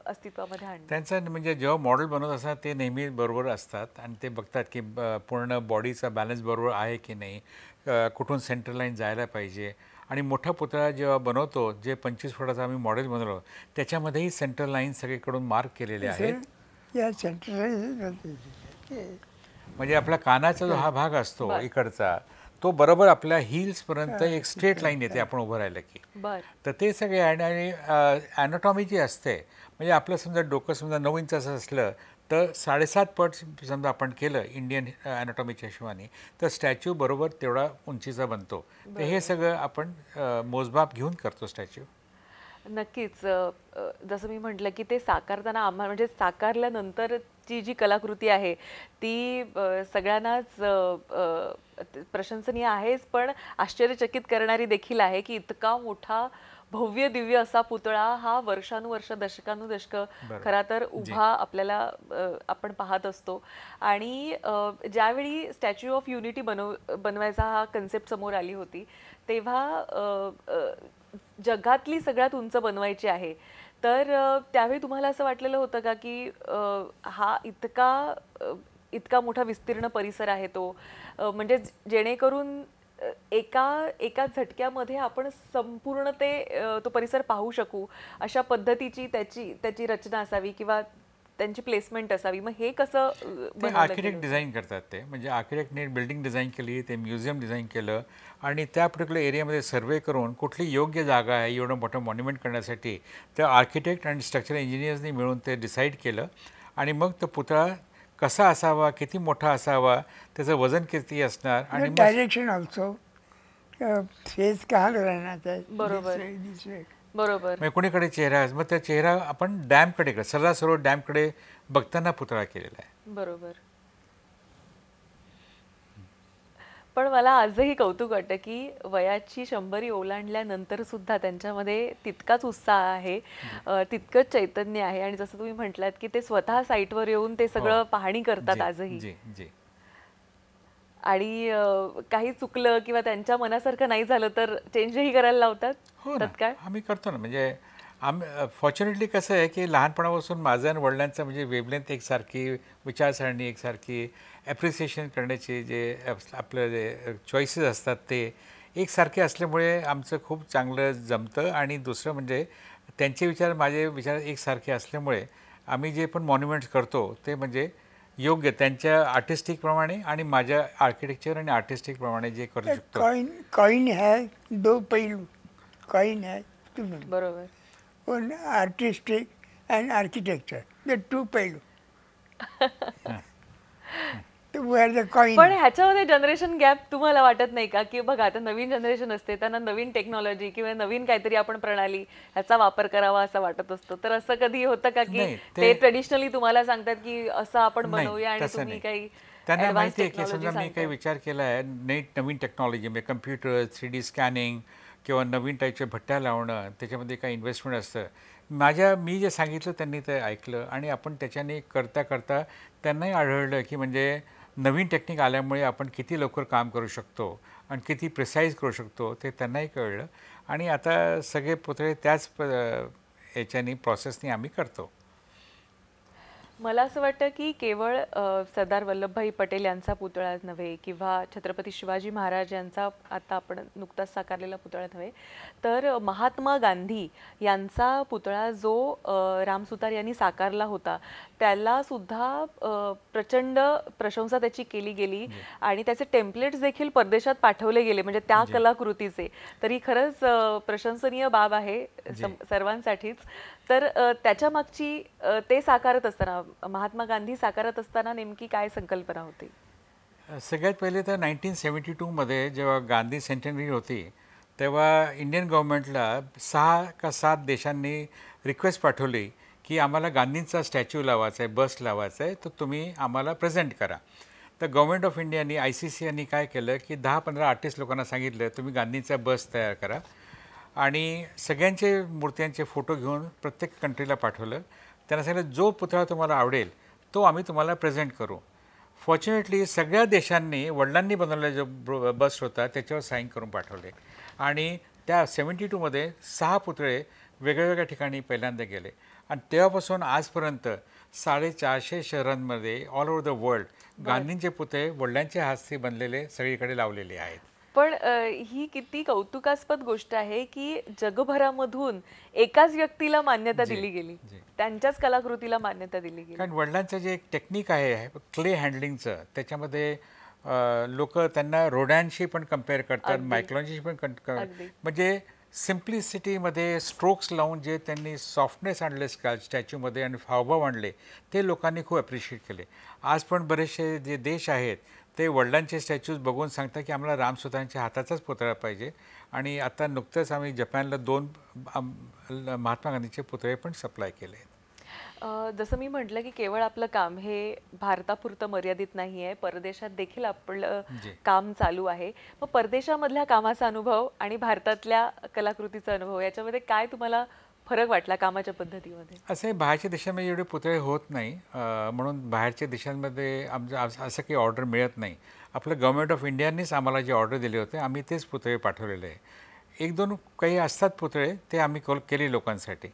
अस्तित्वामध्ये आणणं. त्यांचं म्हणजे जेव्हा मॉडेल बनवत असतात ते नेहमी बरोबर असतात आणि ते बघतात की पूर्ण बॉडीचा बॅलन्स बरोबर आहे की नाही, कुठून सेंटर लाईन जायला पाहिजे. आणि मोठा पुतळा जेव्हा बनवतो, जे 25 फुटाचा आम्ही मॉडेल बनवलं त्याच्यामध्येही सेंटर लाईन सगळीकडून मार्क केलेले आहेत. या सेंटर म्हणजे आपल्या कानाचा जो हा भाग असतो इकडचा तो बरोबर आपल्या हिल्सपर्यंत एक स्ट्रेट लाईन येते आपण उभं राहिलं की. तर ते सगळे आणि ॲनाटॉमी जी असते म्हणजे आपलं समजा डोकं समजा 9 इंचाचं असलं तर 7.5 पट समजा आपण केलं इंडियन ॲनाटॉमीच्या हिशोबाने तर स्टॅच्यू बरोबर तेवढा उंचीचा बनतो. तर हे सगळं आपण मोजमाप घेऊन करतो स्टॅच्यू. नक्कीच. जसं मी म्हटलं की ते साकारताना आम्हाला म्हणजे साकारल्यानंतरची जी कलाकृती आहे ती सगळ्यांनाच प्रशंसनीय आहेच पण आश्चर्यचकित करणारी देखील आहे की इतका मोठा भव्य दिव्य असा पुतळा हा वर्षानुवर्ष दशकानुदशकं खरा तर उभा आपल्याला आपण पाहत असतो. आणि ज्यावेळी स्टॅच्यू ऑफ युनिटी बनवायचा हा कन्सेप्ट समोर आली होती तेव्हा जगातली सगळ्यात उंच बनवायची आहे. तर त्यावेळी तुम्हाला असं वाटलेलं होतं का की हा इतका मोठा विस्तीर्ण परिसर आहे तो, म्हणजे जेणेकरून एका झटक्यामध्ये आपण संपूर्ण तो परिसर पाहू शकू अशा पद्धतीची त्याची रचना असावी किंवा त्यांची प्लेसमेंट असावी. मग हे कसं आर्किटेक्ट डिझाईन करतात ते म्हणजे आर्किटेक्टने बिल्डिंग डिझाईन केली, ते म्युझियम डिझाईन केलं आणि त्या पर्टिक्युलर एरियामध्ये सर्वे करून कुठली योग्य जागा आहे एवढं मोठं मॉन्युमेंट करण्यासाठी त्या आर्किटेक्ट आणि स्ट्रक्चरल इंजिनियर्सनी मिळून ते डिसाईड केलं. आणि मग तो पुतळा कसा असावा, किती मोठा असावा, त्याचं वजन किती असणार आणि डायरेक्शन ऑल्सो फेस कहाँ रहना चाहिए. बरोबर बरोबर. म्हणजे कोणीकडे चेहरा मग त्या चेहरा आपण डॅमकडे सरदार सरोवर डॅमकडे बघताना पुतळा केलेला आहे. बरोबर. पण मला आजही कौतुक वाटतं की वयाची 100 ओलांडल्यानंतर सुद्धा त्यांच्यामध्ये तितकाच उत्साह आहे, तितकंच चैतन्य आहे. आणि जसं तुम्ही म्हटलात की ते स्वतः साईटवर येऊन ते सगळं पाहणी करतात आजही. आणि काही चुकलं किंवा त्यांच्या मनासारखं नाही झालं तर चेंजही करायला लावतात. हो ना, आम्ही करतो ना. म्हणजे फॉर्च्युनेटली कसं आहे की लहानपणापासून माझं आणि वडिलांचं म्हणजे वेवलेंथ एकसारखी, विचारसरणी एकसारखी, ॲप्रिसिएशन करण्याचे जे आपलं जे चॉईसेस असतात ते एकसारखे असल्यामुळे आमचं खूप चांगलं जमतं. आणि दुसरं म्हणजे त्यांचे विचार माझे विचार एकसारखे असल्यामुळे आम्ही जे पण मॉन्युमेंट्स करतो ते म्हणजे योग्य त्यांच्या आर्टिस्टिकप्रमाणे आणि माझ्या आर्किटेक्चर आणि आर्टिस्टिकप्रमाणे जे करू शकतो. कॉइन है 2 पहलू. कॉइन है बरोबर. पण आर्टिस्टिक अँड आर्किटेक्चर द 2 पहलू. पण ह्याच्यामध्ये जनरेशन गॅप तुम्हाला वाटत नाही का की बघा आता नवीन जनरेशन असते त्यांना नवीन टेक्नॉलॉजी किंवा नवीन काहीतरी आपण प्रणाली ह्याचा वापर करावा असं वाटत असतं. तर असं कधी होतं का की ते ट्रेडिशनली तुम्हाला सांगतात की असं आपण बनवूया आणि तुम्ही काही त्यांना माहिती आहे की समजा मी काही विचार केला आहे नवीन टेक्नॉलॉजी म्हणजे कम्प्युटर, 3D स्कॅनिंग किंवा नवीन टाईपच्या भट्ट्या लावणं, त्याच्यामध्ये काही इन्व्हेस्टमेंट असतं. मी जे सांगितलं त्यांनी ते ऐकलं आणि आपण त्याच्याने करता करता त्यांनाही आढळलं की म्हणजे नवीन टेक्निक आल्यामुळे आपण किती लवकर काम करू शकतो आणि किती प्रिसाईज करू शकतो ते त्यांनाही कळलं. आणि आता सगळे पुतळे त्याच याच्याने प्रोसेसने आम्ही करतो. मला असं वाटतं की केवळ सरदार वल्लभभाई पटेल यांचा पुतळा नव्हे किंवा छत्रपती शिवाजी महाराज यांचा आता आपण नुकताच साकारलेला पुतळा नव्हे, तर महात्मा गांधी यांचा पुतळा जो राम सुतार यांनी साकारला होता, त्याला सुद्धा प्रचंड प्रशंसा त्याची केली गेली आणि त्याचे टेम्पलेट्स देखील परदेशात पाठवले गेले, म्हणजे त्या कलाकृतीचे. तर ही खरंच प्रशंसनीय बाब आहे सर्वांसाठीच. तर त्याच्या मागची ते साकारत असताना, महात्मा गांधी साकारत असताना नेमकी काय संकल्पना होती? सगळ्यात पहिले तर 1972मध्ये जेव्हा गांधी सेंटेनरी होती, तेव्हा इंडियन गव्हर्नमेंटला 6 का 7 देशांनी रिक्वेस्ट पाठवली की आम्हाला गांधींचा स्टॅच्यू लावायचा आहे, बस लावायचा आहे, तर तुम्ही आम्हाला प्रेझेंट करा. तर गव्हर्नमेंट ऑफ इंडियानी ICC यांनी काय केलं की 10-15 आर्टिस्ट लोकांना सांगितलं तुम्ही गांधींचा बस तयार करा आणि सगळ्यांचे मूर्त्यांचे फोटो घेऊन प्रत्येक कंट्रीला पाठवलं. त्यांना सांगितलं जो पुतळा तुम्हाला आवडेल तो आम्ही तुम्हाला प्रेझेंट करू. फॉर्च्युनेटली सगळ्या देशांनी वडिलांनी बनवलेला जो बस होता त्याच्यावर साईन करून पाठवले आणि त्या 72मध्ये 6 पुतळे वेगवेगळ्या ठिकाणी पहिल्यांदा गेले आणि तेव्हापासून आजपर्यंत 450 शहरांमध्ये ऑल ओव्हर द वर्ल्ड गांधींचे पुतळे वडिलांच्या हस्ते बनलेले सगळीकडे लावलेले आहेत. पण ही किती कौतुकास्पद गोष्ट आहे की जगभरामधून एकाच व्यक्तीला मान्यता दिली गेली, त्यांच्याच कलाकृतीला मान्यता दिली गेली. कारण वडिलांचं जे एक टेक्निक आहे क्ले हँडलिंगचं, त्याच्यामध्ये लोक त्यांना रोडॅनशी पण कम्पेअर करतात, मायक्लॉनशी पण म्हणजे सिम्प्लिसिटीमध्ये स्ट्रोक्स लावून जे त्यांनी सॉफ्टनेस आणले स्टॅच्यूमध्ये आणि हावभाव आणले, ते लोकांनी खूप अप्रिशिएट केले. आज पण बरेचसे जे देश आहेत ते वडिलांचे स्टॅच्यूज बघून सांगतात की आम्हाला राम सुतारांच्या हाताचाच पुतळा पाहिजे. आणि आता नुकतंच आम्ही जपानला 2 महात्मा गांधीचे पुतळे पण सप्लाय केले आहेत. जसं मी म्हटलं की केवळ आपलं काम हे भारतापुरतं मर्यादित नाही आहे, परदेशात देखील आपलं काम चालू आहे. मग परदेशामधल्या कामाचा अनुभव आणि भारतातल्या कलाकृतीचा अनुभव याच्यामध्ये काय तुम्हाला फरक वाटला कामाच्या पद्धतीमध्ये? असे बाहेरच्या देशांमध्ये एवढे पुतळे होत नाही, म्हणून बाहेरच्या देशांमध्ये असं काही ऑर्डर मिळत नाही. आपलं गव्हर्नमेंट ऑफ इंडियानीच आम्हाला जे ऑर्डर दिले होते आम्ही तेच पुतळे पाठवलेले आहे. 1-2 काही असतात पुतळे ते आम्ही केले लोकांसाठी.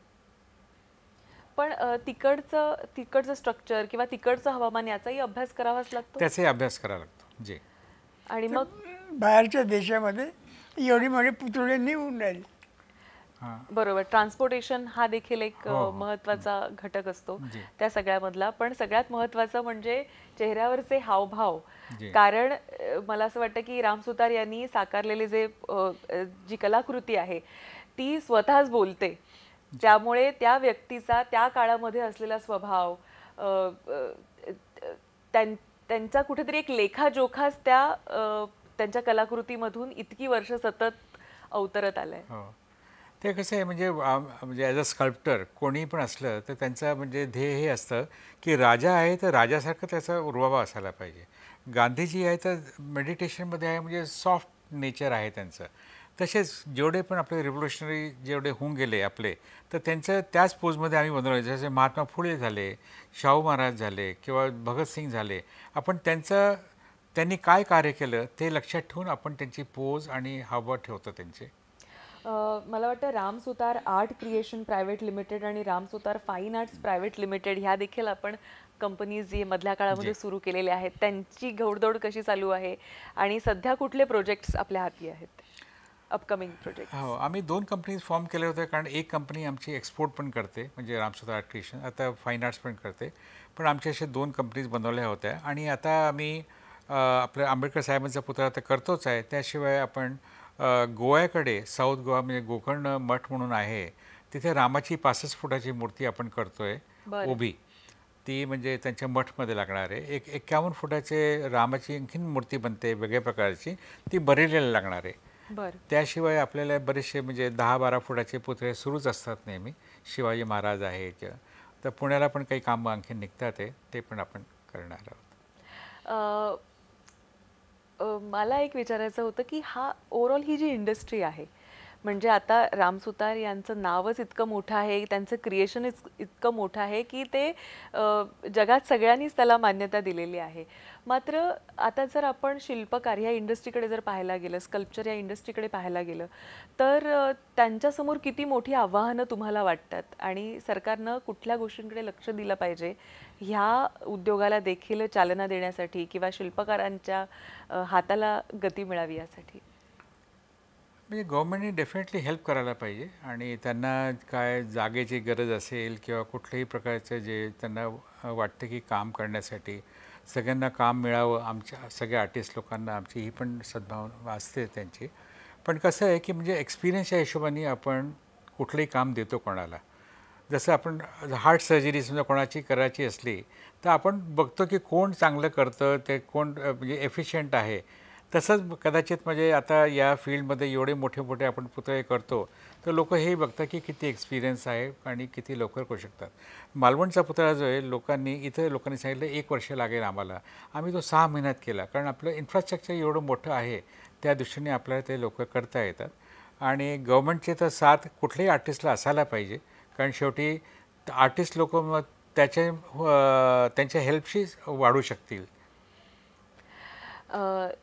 पण तिकडचं स्ट्रक्चर किंवा तिकडचं हवामान याचाही अभ्यास करावाच लागतो. त्याचाही अभ्यास करावा लागतो जी. आणि मग बाहेरच्या देशामध्ये एवढी मोठी पुतळे निघून राहिली. बरोबर, ट्रान्सपोर्टेशन हा देखील एक महत्त्वाचा घटक असतो त्या सगळ्यामधला. पण सगळ्यात महत्त्वाचं म्हणजे चेहऱ्यावरचे हावभाव. कारण मला असं वाटतं की राम सुतार यांनी साकारलेले जी कलाकृती आहे ती स्वतःच बोलते. त्यामुळे त्या व्यक्तीचा त्या काळामध्ये असलेला स्वभाव, त्यांचा कुठेतरी एक लेखाजोखाच त्यांच्या कलाकृतीमधून इतकी वर्ष सतत अवतरत आलाय. ते कसं आहे म्हणजे ॲज अ स्कल्प्टर कोणी पण असलं तर त्यांचं म्हणजे ध्येय हे असतं की राजा आहे तर राजासारखं त्याचा रुबाबा असायला पाहिजे. गांधीजी आहे तर मेडिटेशनमध्ये आहे, म्हणजे सॉफ्ट नेचर आहे त्यांचं. तसेच जेवढे पण आपले रिव्होल्युशनरी जेवढे होऊन गेले आपले, तर त्यांचं त्याच पोजमध्ये आम्ही बनवलं. जसे महात्मा फुले झाले, शाहू महाराज झाले किंवा भगतसिंग झाले, आपण त्यांनी काय कार्य केलं ते लक्षात ठेवून आपण त्यांची पोज आणि हावभाव ठेवतो त्यांचे. मला वाटतं Ram Sutar art creation private limited आणि Ram Sutar fine arts private limited ह्या देखील आपण कंपनीज जे मधल्या काळामध्ये सुरू केलेल्या आहेत, त्यांची घोडदौड कशी चालू आहे आणि सध्या कुठले प्रोजेक्ट्स आपल्या हाती आहेत, अपकमिंग प्रोजेक्ट? हो, आम्ही 2 कंपनीज फॉर्म केले होते. कारण एक कंपनी आमची एक्सपोर्ट पण करते, म्हणजे राम सुतार आर्ट क्रिएशन, आता फाईन आर्ट्स पण करते. पण आमच्या अशा 2 कंपनीज बनवल्या होत्या आणि आता आम्ही आपल्या आंबेडकर साहेबांचा पुतळा तर करतोच आहे. त्याशिवाय आपण गोव्याकडे साऊथ गोवा म्हणजे गोकर्ण मठ म्हणून आहे, तिथे रामाची 65 फुटाची मूर्ती आपण करतोय उभी. ती म्हणजे त्यांच्या मठमध्ये लागणार आहे. 51 फुटाचे रामाची आणखीन मूर्ती बनते वेगळ्या प्रकारची, ती बरेलीला लागणार आहे. त्याशिवाय आपल्याला बरेचसे म्हणजे 10-12 फुटाचे पुतळे सुरूच असतात नेहमी. शिवाजी महाराज आहेत, तर पुण्याला पण काही कामं आणखीन निघतात आहे, ते पण आपण करणार आहोत. मला एक विचारायचं होतं की ओव्हरऑल ही जी इंडस्ट्री आहे, म्हणजे आता राम सुतार यांचं नावच इतकं मोठं आहे, त्यांचं क्रिएशन इतकं मोठं आहे की ते जगात सगळ्यांनीच त्याला मान्यता दिलेली आहे. मात्र आता जर आपण शिल्पकार ह्या इंडस्ट्रीकडे जर पाहायला गेलं, स्कल्पचर या इंडस्ट्रीकडे पाहायला गेलं, तर त्यांच्यासमोर किती मोठी आव्हानं तुम्हाला वाटतात आणि सरकारनं कुठल्या गोष्टींकडे लक्ष दिलं पाहिजे ह्या उद्योगाला देखील चालना देण्यासाठी किंवा शिल्पकारांच्या हाताला गती मिळावी यासाठी? म्हणजे गव्हर्नमेंटने डेफिनेटली हेल्प करायला पाहिजे आणि त्यांना काय जागेची गरज असेल किंवा कुठल्याही प्रकारचं जे त्यांना वाटतं की काम करण्यासाठी सगळ्यांना काम मिळावं, आमच्या सगळ्या आर्टिस्ट लोकांना आमची ही पण सद्भावना असते त्यांची. पण कसं आहे की म्हणजे एक्सपिरियन्सच्या हिशोबाने आपण कुठलंही काम देतो कोणाला. जसं आपण हार्ट सर्जरी समजा कोणाची करायची असली तर आपण बघतो की कोण चांगलं करतं, ते कोण म्हणजे एफिशियंट आहे. तसंच कदाचित म्हणजे आता या फील्डमध्ये एवढे मोठे मोठे आपण पुतळे करतो तर लोक हे बघतात की किती एक्सपिरियन्स आहे आणि किती लवकर करू शकतात. मालवणचा पुतळा जो आहे इथं लोकांनी सांगितलं 1 वर्ष लागेल आम्हाला. आम्ही तो 6 महिन्यात केला, कारण आपलं इन्फ्रास्ट्रक्चर एवढं मोठं आहे, त्या दृष्टीने आपल्याला ते लोक करता येतात. आणि गव्हर्नमेंटचे तर साथ कुठल्याही आर्टिस्टला असायला पाहिजे, कारण शेवटी आर्टिस्ट लोक मग त्यांच्या हेल्पशी वाढू शकतील.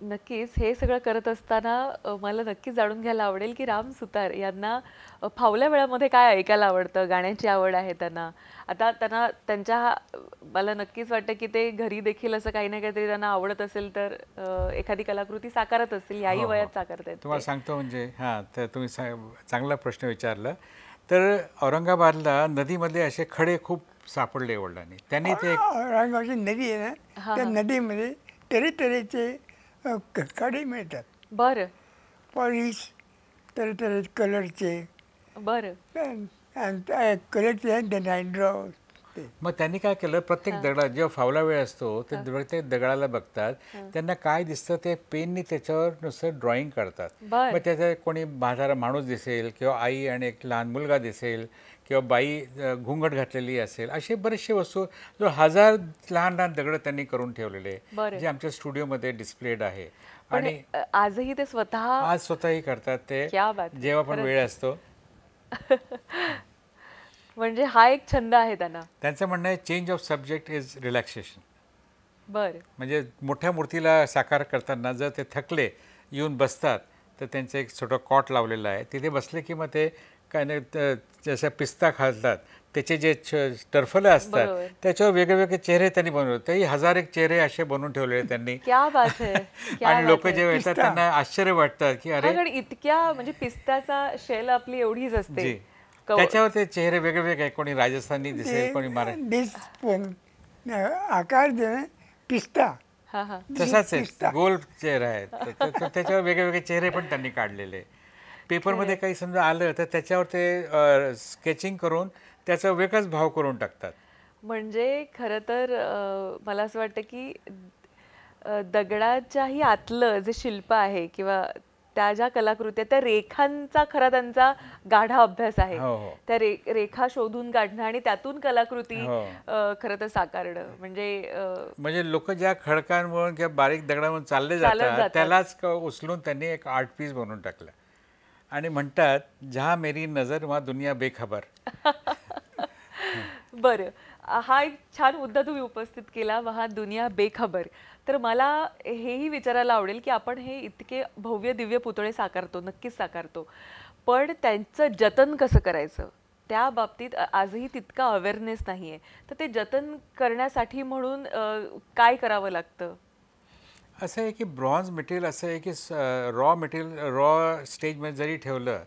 नक्कीच हे सगळं करत असताना मला नक्कीच जाणून घ्यायला आवडेल की राम सुतार यांना फावल्या वेळामध्ये काय ऐकायला आवडतं, गाण्याची आवड आहे त्यांना. आता त्यांना मला नक्कीच वाटतं की ते घरी देखील असं काही ना काहीतरी त्यांना आवडत असेल तर एखादी कलाकृती साकारत असतील, याही वयात साकारत आहेत. तुम्हाला सांगतो म्हणजे तर तुम्ही चांगला प्रश्न विचारला. तर औरंगाबादला नदीमध्ये असे खडे खूप सापडले वडिलांनी. त्यांनी ते औरंगाबादची नदी आहे ना, त्या नदीमध्ये तऱ्हेतऱ्हेचे खडे मिळतात. बरं पॉलिश तऱ्हेतऱ्हे कलरचे, बरं आणि कलरचे नाईड्रॉ. मग त्यांनी काय केलं, प्रत्येक दगडा जेव्हा फावला वेळ असतो ते प्रत्येक दगडाला बघतात, त्यांना काय दिसतं ते पेननी त्याच्यावर नुसतं ड्रॉइंग करतात. मग त्याचा कोणी म्हातारा माणूस दिसेल किंवा आई आणि एक लहान मुलगा दिसेल किंवा बाई घुंगट घातलेली असेल, असे बरेचसे वस्तू जो 1000 लहान लहान दगड त्यांनी करून ठेवलेले जे आमच्या स्टुडिओमध्ये डिस्प्लेड आहे. आणि आजही ते स्वतःही करतात ते जेव्हा पण वेळ असतो. म्हणजे हा एक छंद आहे त्यांना. त्यांचं म्हणणं आहे change of subject is relaxation. बरं म्हणजे मोठ्या मूर्तीला साकार करताना जर ते थकले येऊन बसतात तर त्यांचं एक छोटं कॉट लावलेलं आहे, तिथे बसले की मग ते काय नाही जसं पिस्ता घालतात त्याचे जे टर्फलं असतात त्याच्यावर वेगवेगळे चेहरे त्यांनी बनवले. तेही 1001 चेहरे असे बनवून ठेवलेले त्यांनी. आणि लोक जेव्हा येतात त्यांना आश्चर्य वाटतात की अरे इतक्या म्हणजे पिस्ताचा शेल आपली एवढीच असते, त्याच्यावर ते चेहरे वेगवेगळे, कोणी राजस्थानी दिसेल, कोणी आकार दे पिस्ता तसाच आहे, गोल चेहरा आहे, त्याच्यावर वेगवेगळे चेहरे पण त्यांनी काढलेले. पेपरमध्ये काही समजा आलं तर त्याच्यावर ते स्केचिंग करून त्याचा वेगळाच भाव करून टाकतात. म्हणजे खरं तर मला असं वाटतं की दगडाच्याही आतलं जे शिल्प आहे किंवा त्या ज्या कलाकृती त्या रेखांचा खरा त्यांचा गाढा अभ्यास आहे. त्या रेखा शोधून काढणं आणि त्यातून कलाकृती खरं तर साकारणं म्हणजे लोक ज्या खडकांवरून किंवा बारीक दगडांवरून चालले जातात त्यालाच उचलून त्यांनी एक आर्ट पीस बनवून टाकलं आणि म्हणतात जहा मेरी नजर वहा दुनिया बेखबर. बरं, हा एक छान मुद्दा तुम्ही उपस्थित केला, वहा दुनिया बेखबर. तर मला हेही विचारायला आवडेल की आपण हे इतके भव्य दिव्य पुतळे साकारतो, नक्कीच साकारतो, पण त्यांचं जतन कसं करायचं त्या बाबतीत आजही तितका अवेअरनेस नाही आहे. तर ते जतन करण्यासाठी म्हणून काय करावं लागतं? असं आहे की ब्रॉन्झ मटेरियल असं आहे की रॉ स्टेजमध्ये जरी ठेवलं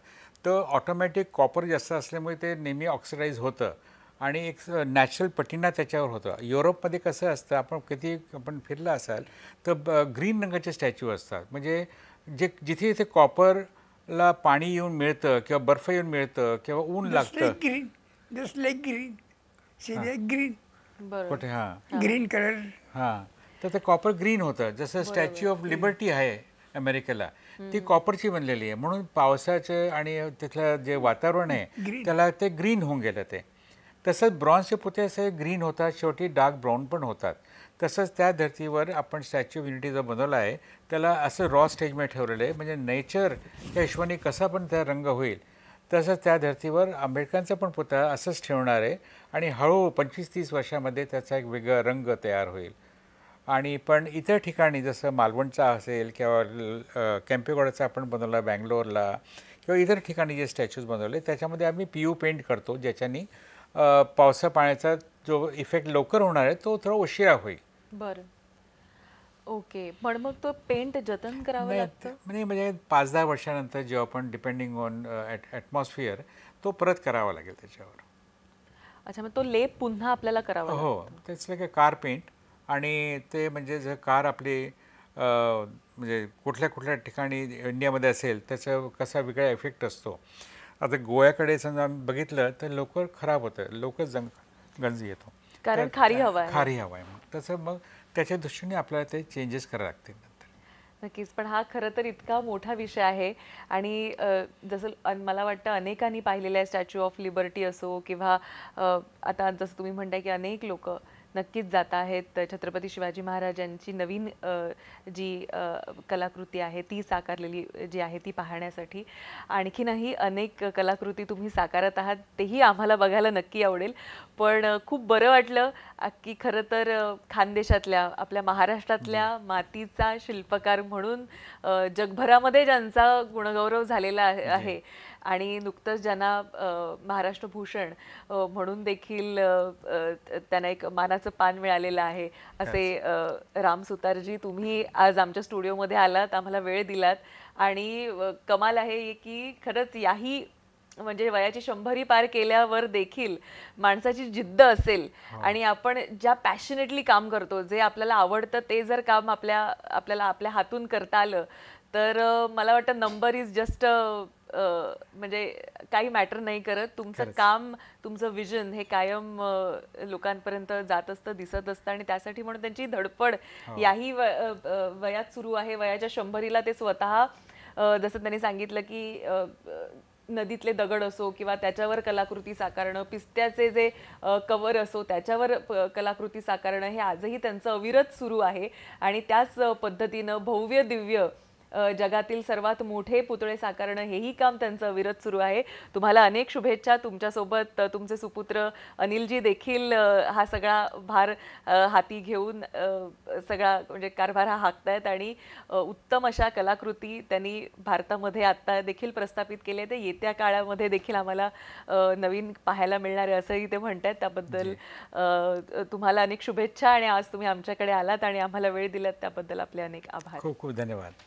तर ऑटोमॅटिक कॉपर जास्त असल्यामुळे ते नेहमी ऑक्सिडाईज होतं आणि एक नॅचरल पटिना त्याच्यावर होतं. युरोपमध्ये कसं असतं, आपण फिरला असाल तर ग्रीन रंगाचे स्टॅच्यू असतात, म्हणजे जिथे इथे कॉपरला पाणी येऊन मिळतं किंवा बर्फ येऊन मिळतं किंवा ऊन लागतं कुठे ग्रीन कलर तर ते कॉपर ग्रीन होतं. जसं स्टॅच्यू ऑफ लिबर्टी आहे अमेरिकेला, ती कॉपरची बनलेली आहे, म्हणून पावसाचं आणि तिथलं जे वातावरण आहे त्याला ते ग्रीन होऊन गेलं. ते तसंच ब्रॉन्झचे पुतळे असे ग्रीन होतात, शेवटी डार्क ब्राऊन पण होतात. तसंच त्या धर्तीवर आपण स्टॅच्यू ऑफ युनिटी जो बनवला आहे त्याला असं रॉ स्टेजमध्ये ठेवलेलं आहे, म्हणजे नेचर त्या हिशोबाने कसा पण त्या रंग होईल तसंच त्या धर्तीवर आंबेडकरांचा पण पुतळा असंच ठेवणार आहे आणि हळू 25-30 वर्षामध्ये त्याचा एक वेगळा रंग तयार होईल. आणि पण इतर ठिकाणी जसं मालवणचा असेल किंवा केम्पेगौडाचा आपण बनवला बँगलोरला किंवा इतर ठिकाणी जे स्टॅच्यूज बनवले त्याच्यामध्ये आम्ही PU पेंट करतो, ज्याच्यानी पावसा पाण्याचा जो इफेक्ट लवकर होणार आहे तो थोडा उशिरा होईल. बरं. ओके. पण मग तो पेंट जतन करावं नाही, लागतं? म्हणजे 5-10 वर्षानंतर जेव्हा आपण डिपेंडिंग ऑन ॲटमॉस्फिअर तो परत करावा लागेल त्याच्यावर. अच्छा, मग तो लेप पुन्हा आपल्याला करावा लागतो? हो, तेच लाईक कार पेंट. आणि ते म्हणजे जर कार आपली म्हणजे कुठल्या कुठल्या ठिकाणी इंडियामध्ये असेल त्याचा कसा वेगळा इफेक्ट असतो. आता गोव्याकडे समजा आम्ही बघितलं तर लवकर खराब होतं, लवकर गंज येतो. कारण खारी हवा आहे. खारी हवा आहे. मग तसं मग त्याच्या दृष्टीने आपल्याला ते चेंजेस करावे लागतील नंतर. नक्कीच. पण हा खरं तर इतका मोठा विषय आहे आणि जसं मला वाटतं अनेकांनी पाहिलेलं आहे स्टॅच्यू ऑफ लिबर्टी असो किंवा आता जसं तुम्ही म्हणताय की अनेक लोक नक्कीच जात आहेत छत्रपती शिवाजी महाराजांची नवीन जी कलाकृती आहे ती साकारलेली जी आहे ती पाहण्यासाठी. आणखीनही अनेक कलाकृती तुम्ही साकारत आहात, तेही आम्हाला बघायला नक्की आवडेल. पण खूप बरं वाटलं की खरं तर खानदेशातल्या आपल्या महाराष्ट्रातल्या मातीचा शिल्पकार म्हणून जगभरामध्ये ज्यांचा गुणगौरव झालेला आहे आणि नुकतंच ज्यांना महाराष्ट्र भूषण म्हणून देखील त्यांना एक मानाचं पान मिळालेलं आहे असे राम सुतारजी, तुम्ही आज आमच्या स्टुडिओमध्ये आलात, आम्हाला वेळ दिलात आणि कमाल आहे की खरंच याही म्हणजे वयाची 100ही पार केल्यावर देखील माणसाची जिद्द असेल आणि आपण ज्या पॅशनेटली काम करतो, जे आपल्याला आवडतं ते जर काम आपल्याला आपल्या हातून करता आलं तर मला वाटतं नंबर इज जस्ट म्हणजे काही मॅटर नाही करत. तुमचं काम, तुमचं विजन हे कायम लोकांपर्यंत जात असतं, दिसत असतं आणि त्यासाठी म्हणून त्यांची धडपड याही वयात सुरू आहे. वयाच्या 100ला ते स्वतः जसं त्यांनी सांगितलं की नदीतले दगड असो किंवा त्याच्यावर कलाकृती साकारणं, पिस्त्याचे जे कवर असो त्याच्यावर कलाकृती साकारणं हे आजही त्यांचं अविरत सुरू आहे आणि त्याच पद्धतीनं भव्य दिव्य जगातील सर्वात मोठे पुतळे साकारणं हेही काम त्यांचं अविरत सुरू आहे. तुम्हाला अनेक शुभेच्छा. तुमच्यासोबत तुमचे सुपुत्र अनिलजी देखील हा सगळा भार हाती घेऊन सगळा म्हणजे कारभार हा हाकतायत आणि उत्तम अशा कलाकृती त्यांनी भारतामध्ये आत्ता देखील प्रस्थापित केल्या. ते येत्या काळामध्ये देखील आम्हाला नवीन पाहायला मिळणार आहे असंही ते म्हणतात. त्याबद्दल तुम्हाला अनेक शुभेच्छा आणि आज तुम्ही आमच्याकडे आलात आणि आम्हाला वेळ दिलात त्याबद्दल आपले अनेक आभार. खूप खूप धन्यवाद.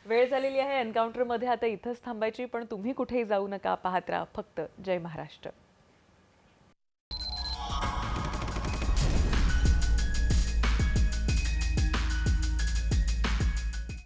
वेळ झालेली आहे एन्काउंटरमध्ये आता इथंच थांबायची, पण तुम्ही कुठेही जाऊ नका. पाहत राहा फक्त जय महाराष्ट्र.